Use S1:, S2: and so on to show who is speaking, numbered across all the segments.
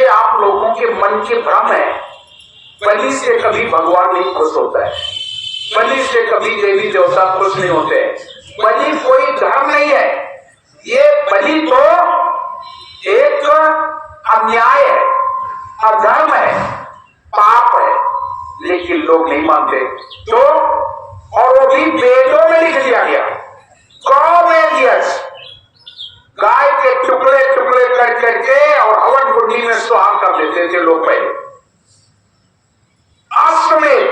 S1: ये आप लोगों के मन के भ्रम है। बलि से कभी भगवान नहीं खुश होता है, बलि से कभी देवी देवता खुश नहीं होते। बलि कोई धर्म नहीं है, ये बलि तो एक अन्याय है, अधर्म है, पाप है, लेकिन लोग नहीं मानते। तो और वो भी वेदों में लिख दिया गया, गौ में यज्ञ, गाय के टुकड़े टुकड़े कर करके और हवन कुंडी में सुहाग कर देते थे लोग पहले। अश्वमेध,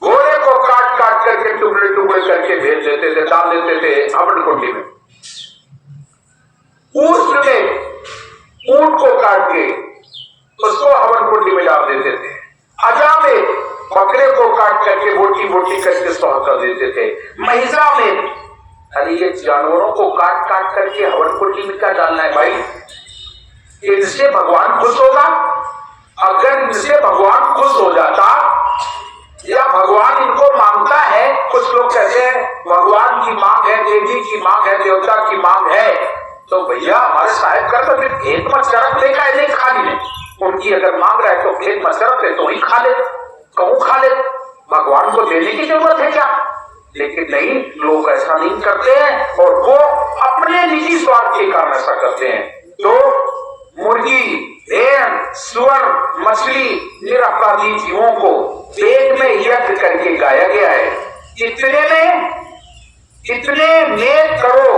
S1: घोड़े को काट काट करके टुकड़े टुकड़े करके भेज देते थे, डाल देते थे हवन कुंडी में। ऊष्ण में ऊंट को काट के उसको हवन कुंडी में डाल देते थे। अजा में बकरे को काट करके बोटी बोटी करके सुहाग कर देते थे। महिषा में, अरे ये जानवरों को काट काट करके हवन कुंडी में क्या डालना है भाई? इनसे भगवान खुश होगा? अगर इनसे भगवान खुश हो जाता या भगवान इनको मांगता है, कुछ लोग कहते हैं भगवान की मांग है, देवी की मांग है, देवता की मांग है, तो भैया हमारे साहेब का तो फिर खेत में चरक लेकर आए नहीं खाली में। उनकी अगर मांग रहा है तो खेत में चरक ले तो ही खा ले, कहूं खा ले, भगवान को देने की जरूरत है क्या? लेकिन नहीं, लोग ऐसा नहीं करते हैं और वो अपने निजी स्वार्थ के कारण ऐसा करते हैं। तो मुर्गी, भेड़, सुअर, मछली, निरपराधी जीवों को पेट में यज्ञ करके गाया गया है। इतने मेद करो,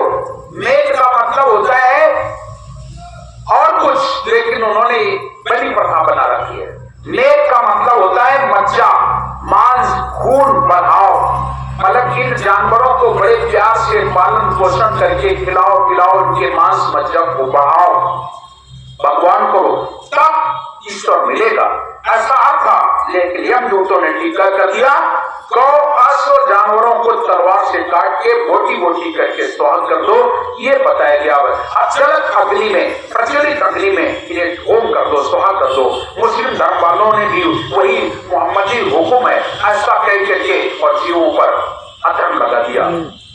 S1: मेद का मतलब होता है और कुछ, लेकिन उन्होंने बलि प्रथा बना रखी है। मेद का मतलब होता है मज्जा, मांस, खून बढ़ाओ, मतलब इन जानवरों को बड़े प्यार से पालन पोषण करके खिलाओ पिलाओ, इनके मांस मज्जा को बढ़ाओ, भगवान को, तब ईश्वर मिलेगा, ऐसा अर्थ। लेकिन यमदूतों ने टीका कर दिया, गौ अश्व जानवरों को तलवार से काट के बोटी बोटी करके सुहाग कर दो, ये बताया गया है। अचलत अग्नि में, प्रचलित अग्नि में इन्हें होम कर दो, सुहाग कर दो। मुस्लिम धर्म वालों ने भी वही मोहम्मदी हुक्म है ऐसा कह करके और जीवों पर अधर्म लगा दिया।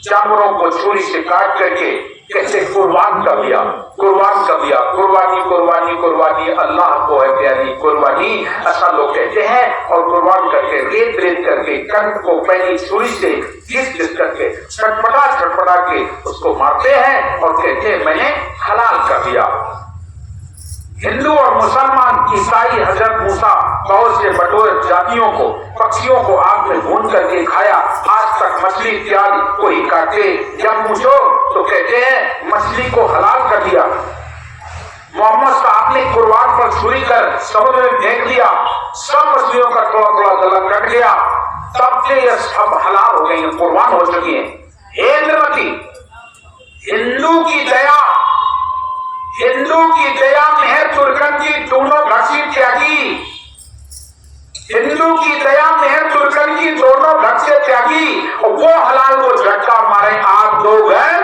S1: जानवरों को छुरी से काट करके कैसे कुर्बान कर दिया, कुर्बान कर दिया। कुर्बानी कुर्बानी कुर्बानी अल्लाह को है प्यारी कुर्बानी, ऐसा लोग कहते हैं। और कुर्बान करके रेत रेत करके कंठ को पहली छुरी से घिस घिस करके छटपटा के उसको मारते हैं और कहते हैं मैंने हलाल कर दिया। हिंदू और मुसलमान, ईसाई, हजरत मूसा बहुत से बटोर जातियों को, पक्षियों को आग में भून करके खाया। आज तक मछली इत्यादि को ही काटे, जब पूछो तो कहते हैं मछली को हलाल कर दिया। मोहम्मद साहब ने कुर्बान पर छुरी कर समुद्र में फेंक दिया, सब मछलियों का थोड़ा थोड़ा गला कट गया, तब से ये सब हलाल हो गई, कुर्बान हो चुकी है। हे इंद्रमती, हिंदू की दया मेहर तुर्कन की दोनों घसी त्यागी, हिंदू की दया मेहर तुर्कन की दोनों घर से त्यागी, और वो हलाल वो झटका मारे, आग दो घर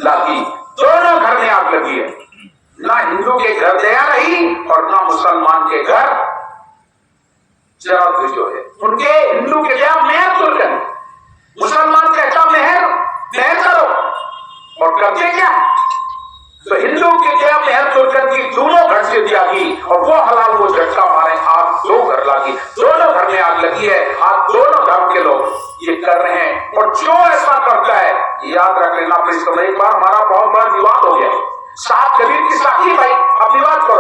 S1: लगी, दोनों घर में आग लगी है। ना हिंदू के घर दया रही और ना मुसलमान के घर जरा जो है उनके, हिंदू के दया मेहर तुर्कन, मुसलमान कहता मेहर करो, और करते क्या? तो हिंदू की दया मेहर तुर्कन की दोनों घर से त्यागी, और वो हलाल वो झटका मारे, आग दो घर लगी, दोनों घर में आग लगी है। आज दोनों धर्म के लोग ये कर रहे हैं, और जो ऐसा करता है याद रख लेना प्लीज। तो एक बार हमारा बहुत बड़ा विवाद हो गया, साहब कबीर की साथी भाई, अब विवाद करो,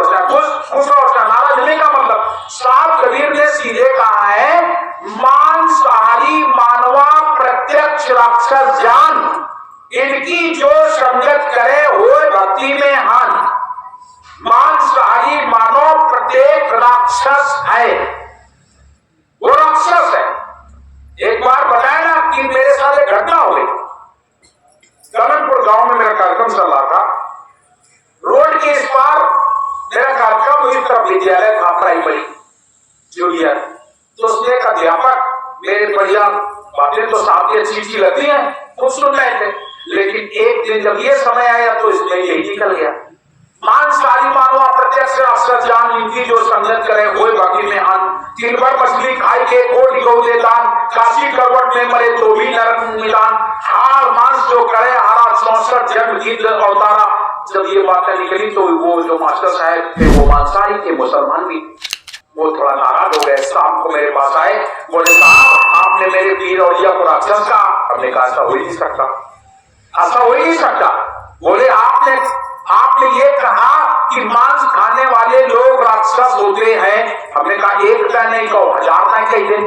S1: खुश और नाराज होने का मतलब, साहब कबीर ने सीधे कहा है मांसाहारी मानवा प्रत्यक्ष राक्षस जान, इनकी जो संगत करे हो भक्ति में हान। मांसाहारी मानव प्रत्येक राक्षस है, वो राक्षस है। एक बार बताया ना कि मेरे साथ एक घटना हो गई, कमलपुर गांव में मेरा कार्यक्रम चल रहा था, रोड के इस पार मेरा कार्यक्रम, उसी तरफ विद्यालय था प्राइमरी जूनियर, तो उसमें एक अध्यापक मेरे बढ़िया बातें तो साथ ही अच्छी अच्छी लगती है, खूब सुन रहे थे। लेकिन एक दिन जब ये समय आया तो इसमें यही निकल गया, मांसाहारी मानवा प्रत्यक्ष राक्षस जान, इनकी जो संगत करे वो बाकी में हान। दिन भर मछली खाई के कोटि गौ दान, काशी करवट में मरे तो भी नरक मिलान। हार मांस जो करे हारा संवत्सर जन्म गीत अवतारा। जब ये बातें निकली तो वो जो मास्टर साहब थे वो मानसाई के मुसलमान भी, वो थोड़ा नाराज हो गए। शाम को मेरे पास आए, बोले साहब आपने मेरे पीर औलिया को राक्षस कहा। हमने कहा ऐसा हो ही नहीं सकता, ऐसा हो ही नहीं सकता। बोले आपने ये कहा कि मांस खाने वाले लोग राक्षस होते हैं। हमने कहा एक का नहीं कहो, 1000 ना कह दे,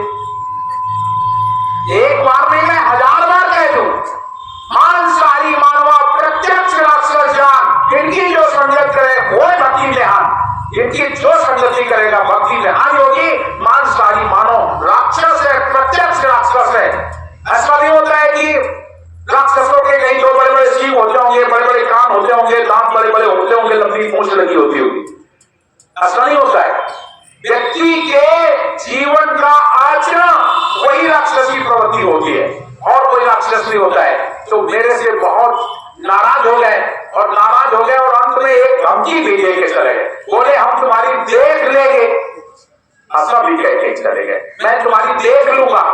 S1: एक बार नहीं मैं 1000 बार कह दूं। मांसाहारी मानवा प्रत्यक्ष राक्षस जान, इनकी जो संगत करे वो भक्ति में हान, इनकी जो संगति करेगा भक्ति में हानि होगी। मांसाहारी मानो राक्षस है, प्रत्यक्ष राक्षस है। ऐसा नहीं होता है कि राक्षसों के कहीं तो बड़े बड़े सींग होते होंगे, बड़े बड़े कान होते होंगे, दांत बड़े बड़े होते होंगे, लंबी पूंछ लगी होती होगी, ऐसा नहीं होता है। व्यक्ति के जीवन का आचरण वही राक्षसी प्रवृत्ति होती है और कोई राक्षस नहीं होता है। तो मेरे से बहुत नाराज हो गए और अंत में एक धमकी भी दे के चले गए। बोले हम तुम्हारी देख लेंगे, ऐसा भी कह के चले गए, मैं तुम्हारी देख लूंगा।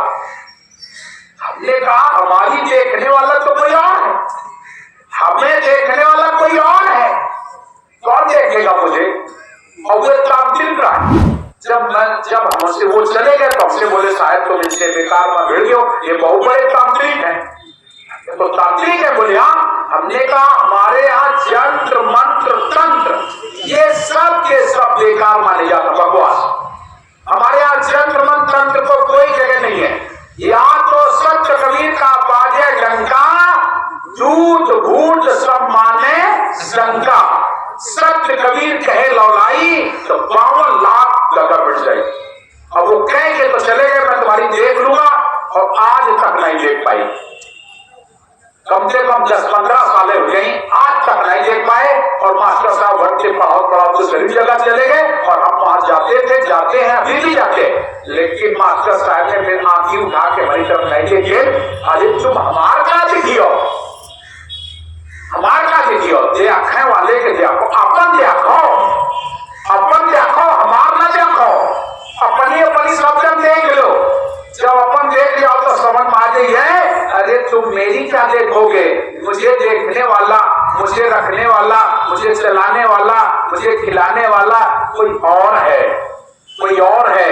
S1: हमने कहा हमारी देखने वाला तो कोई और है, हमें देखने वाला कोई और है, कौन देखेगा मुझे? और वो तांत्रिक रहा। जब हमसे वो चले गए तो हमसे बोले साहब तुम इनसे बेकार में भिड़ गए, ये बहुत बड़े तांत्रिक हैं। तो तांत्रिक है? बोले हाँ। हमने कहा हमारे यहाँ यंत्र मंत्र तंत्र ये सब के सब बेकार माने जाता, बकवास। हमारे यहाँ यंत्र मंत्र तंत्र को कोई जगह नहीं है। या तो संत कबीर का बाजे डंका, झूठ भूत सब माने शंका। सत्य कबीर कहे लौलाई तो 52 लाख जगह बढ़ जाए। अब वो कह के तो चले गए मैं तुम्हारी देख लूंगा, और आज तक नहीं देख पाई। कम से कम 10-15 सालें हो गई, आज तक नहीं देख पाए। और मास्टर साहब भट्टे पढ़ाओ तो सभी जगह चले गए और हम वहां जाते हैं अभी भी जाते हैं। लेकिन मास्टर साहब ने फिर आंखी उठा के हमारी तरफ नहीं देखे। अरे तुम हमार का दिखियो, हमार का दिखियो, देखने वाले के देखो, अपन देखो, हमार ना देखो। अपनी सब जन देख लो, जब अपन देख लिया तो समझ में आ गई है। अरे तुम मेरी क्या देखोगे? मुझे देखने वाला, मुझे रखने वाला, मुझे चलाने वाला, मुझे खिलाने वाला कोई और है, कोई और है।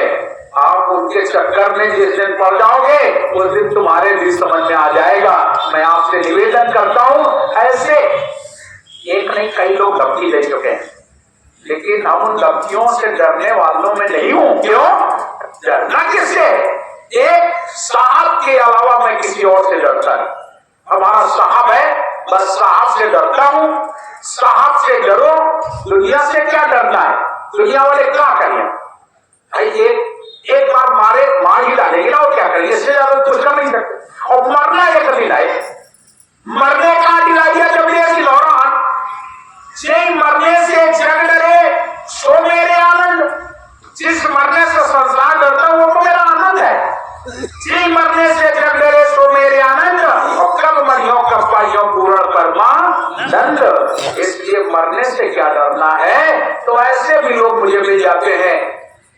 S1: आप उनके चक्कर में जिस दिन पड़ जाओगे उस दिन तुम्हारे भी समझ में आ जाएगा। मैं आपसे निवेदन करता हूं, ऐसे एक नहीं कई लोग धमकी दे चुके हैं, लेकिन हम उन धमकियों से डरने वालों में नहीं हूं। क्यों डरना? किससे? एक साहब के अलावा मैं किसी और से डरता नहीं। हमारा साहब है, बस साहब से डरता हूं। साहब से डरो, दुनिया से क्या डरना है? दुनिया वाले क्या करें? एक बार मार ही डालेंगे ना, और क्या करेंगे? इससे ज्यादा कुछ कर नहीं सकते। और मरना है कभी लाए, मरने का दिलाइया जब मरने से जग डरे सो मेरे आनंद। जिस मरने से संसार डरता हूं वो तो मेरा आनंद है। जी मरने से जग डरे सो मेरे आनंद, और कब मरियो कब पाइयो पूर्ण परमानंद। इसलिए मरने से क्या डरना है? तो ऐसे भी लोग मुझे मिल जाते हैं।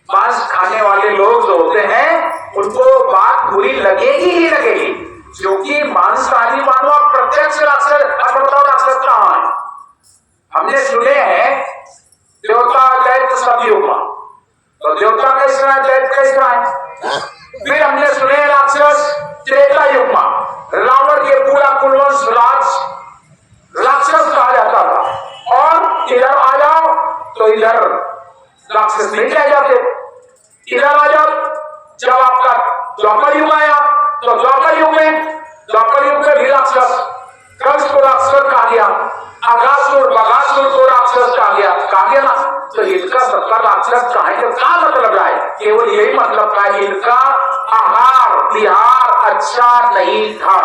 S1: मांस खाने वाले लोग जो होते हैं उनको बात बुरी लगेगी ही लगेगी, क्योंकि मांसाहारी मानवा प्रत्यक्ष राक्षस। बताओ राक्षस कहां है? हमने सुने हैं देवता दैत्य सब युग में, तो देवता कैसा है, दैत्य कैसा है? फिर हमने सुने राक्षस त्रेता युग में, रावण के पूरा कुलवंश राक्षस कहा जाता था। और इधर आ जाओ तो इधर राक्षस नहीं रह जाते। इधर आ जाओ, जब आपका द्वापर युग आया तो द्वापर युग में भी राक्षस, कंस को राक्षस कहा गया, अगासुर बगासुर को राक्षस कहा गया ना। तो इनका सबका राक्षस कहा है, क्या मतलब है? केवल यही मतलब था, इनका आहार विहार अच्छा नहीं था।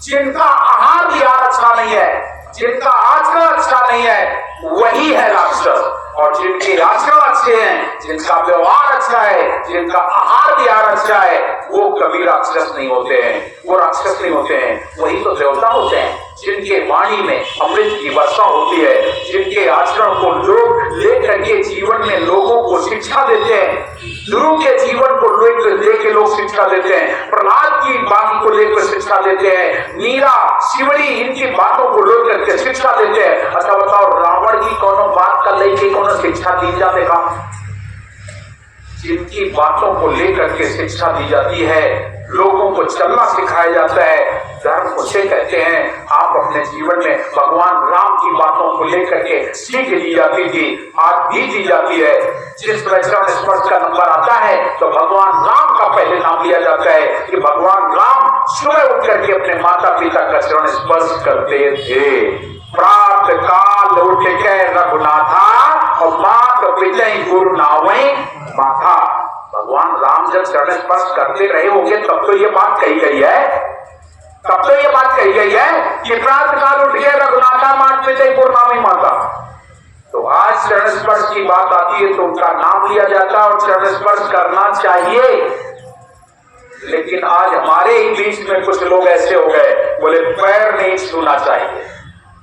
S1: जिनका आहार विहार अच्छा नहीं है, जिनका आचरण अच्छा नहीं है, वही है राक्षस। और जिनके आचरण अच्छे हैं, जिनका व्यवहार अच्छा है, जिनका आहार विहार अच्छा है, वो कभी राक्षस नहीं होते हैं, वो राक्षस नहीं होते हैं, वही तो देवता होते हैं। जिनके वाणी में अमृत की वर्षा होती है, जिनके आचरण को लोग लेकर के जीवन में लोगों को शिक्षा देते हैं, गुरु के जीवन को लेकर लोग शिक्षा देते हैं। प्रहलाद की बात को लेकर शिक्षा देते हैं, मीरा शिवड़ी इनकी बातों को लेकर के शिक्षा देते हैं। अच्छा बताओ, रावण की कोनो बात का लेके कोनो शिक्षा दी जाती का? जिनकी बातों को लेकर के शिक्षा दी जाती है, लोगों को चलना सिखाया जाता है, धर्म उसे कहते हैं। आप अपने जीवन में भगवान राम की बातों को लेकर के सीख दी जाती थी, आज भी दी जाती है। जिस चरण स्पर्श का नंबर आता है तो भगवान राम का पहले नाम लिया जाता है कि भगवान राम सुबह उठ करके अपने माता पिता का चरण स्पर्श करते थे। प्रातः काल उठ के रघुनाथा और मात पिता गुरु नावई माथा। भगवान राम जब चरण स्पर्श करते रहे होंगे तब तो ये बात कही गई है, तब तो ये बात कही गई है कि प्रातः काल उठ के रघुनाथा मात पिता गुरु नावई माता। तो आज चरण स्पर्श की बात आती है तो उनका नाम लिया जाता है और चरण स्पर्श करना चाहिए। लेकिन आज हमारे ही बीच में कुछ लोग ऐसे हो गए, बोले पैर नहीं छूना चाहिए।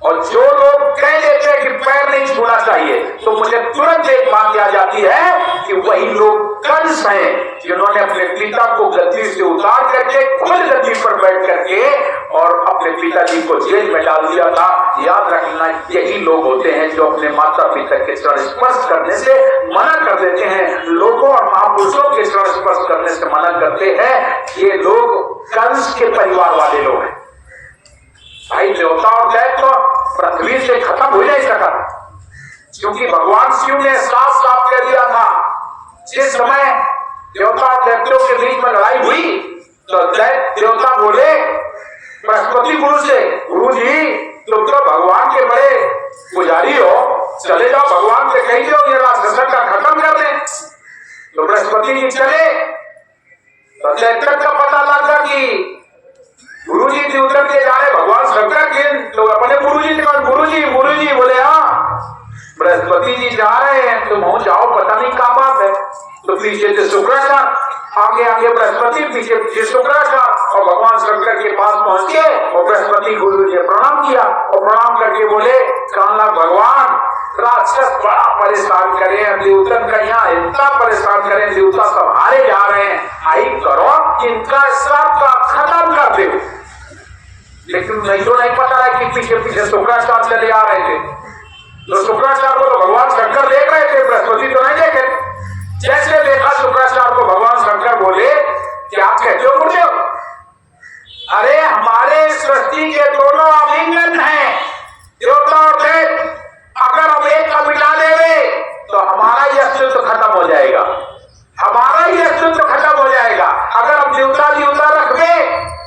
S1: और जो लोग कह देते हैं कि पैर नहीं छूना चाहिए तो मुझे तुरंत एक बात याद आती है कि वही लोग कंस हैं जिन्होंने अपने पिता को गद्दी से उतार करके खुद गद्दी पर बैठ करके और अपने पिताजी को जेल में डाल दिया था। याद रखना, यही लोग होते हैं जो अपने माता पिता के चरण स्पर्श करने से मना कर देते हैं, लोगों और महापुरुषों के चरण स्पर्श करने से मना करते हैं। ये लोग कंस के परिवार वाले लोग हैं। भाई देवता और दैत्य तो पृथ्वी से खत्म हो नहीं सका, क्योंकि भगवान शिव ने साफ साफ कह दिया था, जिस समय देवता और दैत्यों के बीच में लड़ाई हुई तो देवता बोले बृहस्पति गुरु से, गुरु जी तुम तो भगवान के बड़े पुजारी हो, चले जाओ भगवान से कह दो ये राक्षस का खत्म कर दें। तो बृहस्पति जी चले तो दैत्य का पता लगा कि गुरुजी जी उतर के जा रहे भगवान शंकर के, तो अपने गुरुजी से कहा गुरुजी बोले हाँ बृहस्पति जी जा रहे हैं, तुम हो जाओ, पता नहीं क्या बात है। तो पीछे से शुक्राचार्य, आगे आगे बृहस्पति, पीछे पीछे शुक्राचार्य, और भगवान शंकर के पास पहुंच के और बृहस्पति गुरु जी ने प्रणाम किया और प्रणाम करके बोले कान्हा भगवान राक्षस बड़ा परेशान करे, देवतन का यहाँ इतना परेशान करें, देवता सब हारे जा रहे हैं, हाई करो इनका श्राप का खत्म कर दे। लेकिन नहीं तो नहीं पता है कि पीछे पीछे शुक्राचार्य चले आ रहे थे। तो शुक्राचार्य को तो भगवान शंकर देख रहे थे, बृहस्पति तो नहीं देखे। जैसे देखा शुक्राचार्य को भगवान शंकर बोले क्या कहते हो गुरुदेव? अरे हमारे सृष्टि के दोनों अभिन्न हैं, देवता और दैत्य, अगर हम एक का मिटा देवे तो हमारा ही अस्तित्व खत्म हो जाएगा, हमारा ही अस्तित्व खत्म हो जाएगा। अगर हम देवता रखबे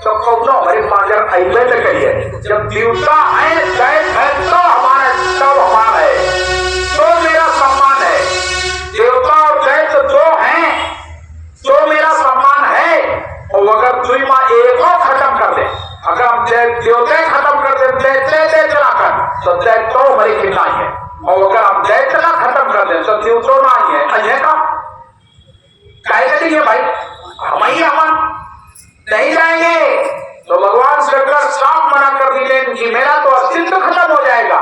S1: तो कौनो हमारे पांजर अइबे न करिए। जब देवता है दैत्य है तो हमारा सब हमारा है, तो मेरा सम्मान है। देवता और दैत्य दो हैं तो मेरा सम्मान है। और अगर दुई माँ एक और खत्म कर दे, अगर हम देवता खत्म कर दे दैत्य चलाकर तो दैत्य तो हमारी खिलना है, और अगर हम दैत्य ना खत्म कर दे तो देवता ना ही है। अजय का कहे करेंगे भाई, हम ही हम नहीं जाएंगे। तो भगवान शंकर साफ मना कर दिए कि मेरा तो अस्तित्व खत्म हो जाएगा।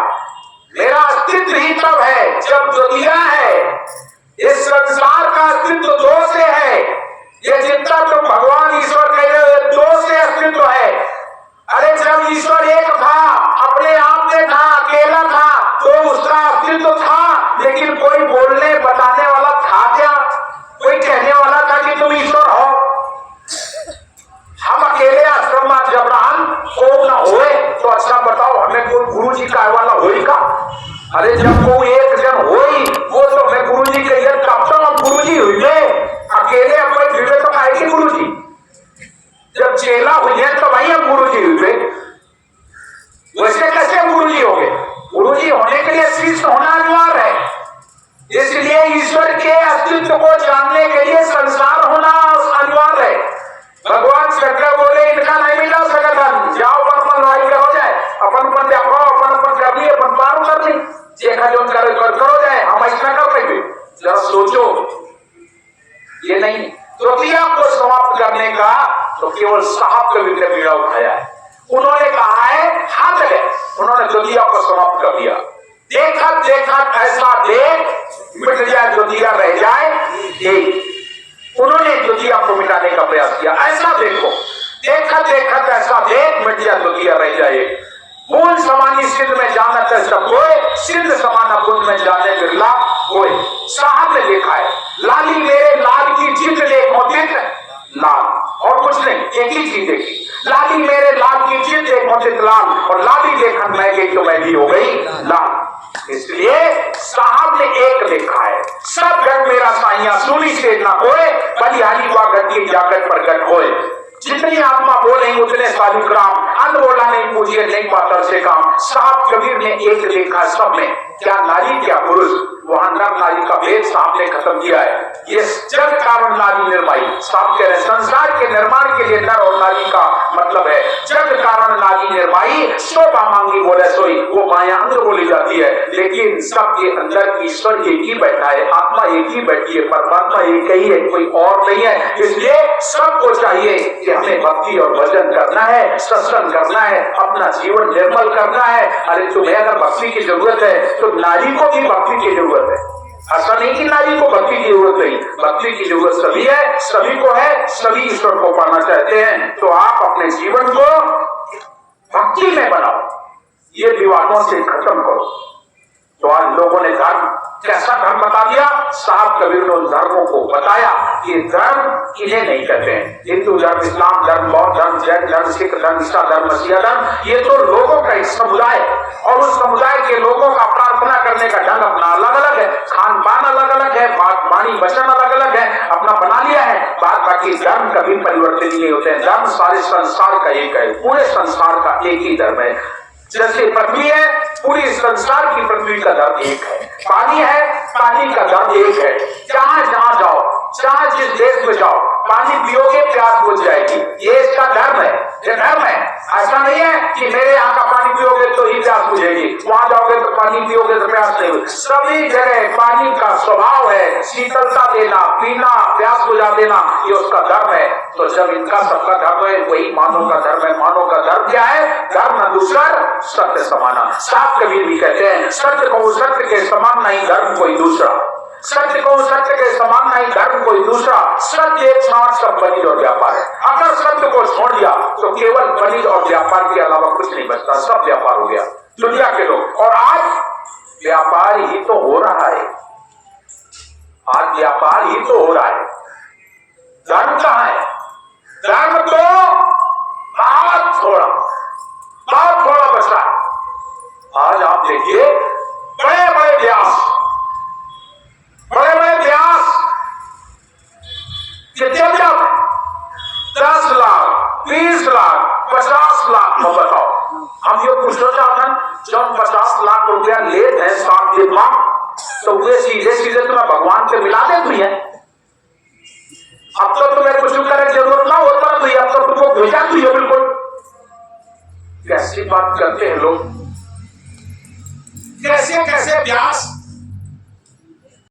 S1: मेरा अस्तित्व ही तब है जब दुनिया है, इस संसार का अस्तित्व दो से है। ये जितना तुम भगवान ईश्वर कह रहे हो दो से अस्तित्व है। अरे जब ईश्वर एक था, अपने आप में था, अकेला था, तो उसका अस्तित्व था, लेकिन कोई बोलने बताने वाला था क्या? कोई कहने वाला था कि तुम ईश्वर हो? हम अकेले आश्रम में जबरान को ना होए तो अच्छा बताओ हमें कोई गुरु जी का वाला होई का? अरे जब कोई एक जन होई वो तो मैं गुरु जी के लिए कब तक हम गुरु जी हुई अकेले अपने जीवे तो खाएगी गुरु जी। जब चेला हुई है तो भाई हम गुरु जी हुए, वैसे कैसे गुरु जी हो गए? गुरु जी होने के लिए शिष्य होना अनिवार्य है। इसलिए ईश्वर के अस्तित्व को जानने के लिए संसार होना अनिवार्य है। भगवान शंकर बोले इनका नहीं मिला सकता, जाओ अपन लड़ाई करो जाए, अपन देखो अपन कर लिए, अपन पार कर ली, देखा जो करो जाए, हम ऐसा कर लेंगे। जरा सोचो, ये नहीं तृतीया को समाप्त करने का तो केवल साहब कवि ने बीड़ा उठाया है। उन्होंने कहा है हाथ है, उन्होंने तृतीया को समाप्त कर दिया। देखा देखा ऐसा देख मिट जाए द्वितीया रह जाए एक। उन्होंने द्वितीया को मिटाने का प्रयास किया। ऐसा देखो देखत देखत ऐसा देख मिटिया दुनिया रह जाए। बूंद समानी सिंध में जानत है सब कोई, सिंध समाना बूंद में जाने बिरला कोई। साहब ने देखा है, लाली मेरे लाल की जिद देखो जिद लाल, और कुछ नहीं, एक ही चीज देखी, लाली मेरे लाल की जिद देखो जिद लाल, और लाली देखन मैं गई तो मैं भी हो गई लाल। इसलिए साहब ने एक देखा है, सब गढ़ मेरा साइया सुनी से ना कोई, बलिहारी वा गढ़ की जागत पर गढ़ होए। जितनी आत्मा बोलेंगे उतने सालिग्राम, अन्न बोला नहीं पूछिए नहीं पातर से काम। साहब कबीर ने एक देखा सब में, क्या नारी क्या पुरुष, वहां नर नारी का भेद साहब ने खत्म किया है। ये जग कारण नारी निर्माई, साहब कह रहे संसार के निर्माण के लिए नर और नारी का मतलब है जग कारण नारी निर्माई। शोभा मांगी बोले सोई, वो माया अंग बोली जाती है, लेकिन सबके अंदर ईश्वर एक ही बैठा है, आत्मा एक ही बैठी है, परमात्मा एक ही है, कोई और नहीं है। इसलिए सबको चाहिए कि हमें भक्ति और भजन करना है, सत्संग करना है, अपना जीवन निर्मल करना है। अरे तुम्हें अगर भक्ति की जरूरत है तो नारी को भी भक्ति की जरूरत है। ऐसा नहीं कि नारी को भक्ति की जरूरत नहीं, भक्ति की जरूरत सभी है, सभी को है, सभी ईश्वर को पाना चाहते हैं। तो आप अपने जीवन को भक्ति में बनाओ, ये विवादों से खत्म करो। तो आज लोगों ने धर्म, कैसा धर्म बता दिया, साहब कबीर ने उन धर्मों को बताया कि धर्म इन्हें नहीं कहते हैं। हिंदू धर्म, इस्लाम धर्म, बौद्ध धर्म, जैन धर्म, सिख धर्म, ईसाई धर्म, मसीह धर्म, ये तो लोगों का एक समुदाय है, और उस समुदाय के लोगों का प्रार्थना करने का ढंग अपना अलग अलग है, खान पान अलग अलग है, बात वाणी वचन अलग अलग है, अपना बना लिया है। बाकी धर्म कभी परिवर्तन नहीं होते हैं। धर्म सारे संसार का एक है, पूरे संसार का एक ही धर्म है। जैसे पृथ्वी है, पूरी संसार की पृथ्वी का धर्म एक है। पानी है, पानी का धर्म एक है। जहां जहां जाओ, जहां जिस देश में जाओ, पानी पियोगे प्यास बुझ जाएगी, ये इसका धर्म है, ये धर्म है। ऐसा नहीं है कि मेरे यहाँ का पानी पियोगे तो ही प्यास बुझेगी, वहां जाओगे तो पानी पियोगे तो प्यास नहीं होगी। सभी जगह पानी का स्वभाव है शीतलता देना, पीना, प्यास बुझा देना, ये उसका धर्म है। तो जब इनका सबका धर्म है, वही मानव का धर्म है। मानव का धर्म क्या है? धर्म न दूसरा, सत्य समाना। साहब कबीर भी कहते हैं, सत्य को सत्य के समान नहीं, धर्म कोई दूसरा। सत्य को सत्य के समान नहीं, धर्म कोई दूसरा। सत्य एक साथ सब बनिज और व्यापार है। अगर सत्य को छोड़ दिया तो केवल बनिज और व्यापार के अलावा कुछ नहीं बचता, सब व्यापार हो गया दुनिया के लोग। और आज व्यापार ही तो हो रहा है, आज व्यापार ही तो हो रहा है। धर्म कहां है? धर्म तो बहुत थोड़ा बचा है। आज आप देखिए, बड़े बड़े व्यास, बड़े बड़े व्यास कितने व्यास है? 10 लाख, 20 लाख, 50 लाख में बताओ। हम ये पूछना चाहते हैं, जब 50 लाख रुपया लेते हैं साथ के मां, तो वे सीधे सीधे तुम्हें भगवान से मिला दे तुझे। अब तो तुम्हें कुछ करने की जरूरत ना होता, तो अब तो तुमको भेजा तुझे बिल्कुल। कैसी बात करते हैं लोग, कैसे कैसे व्यास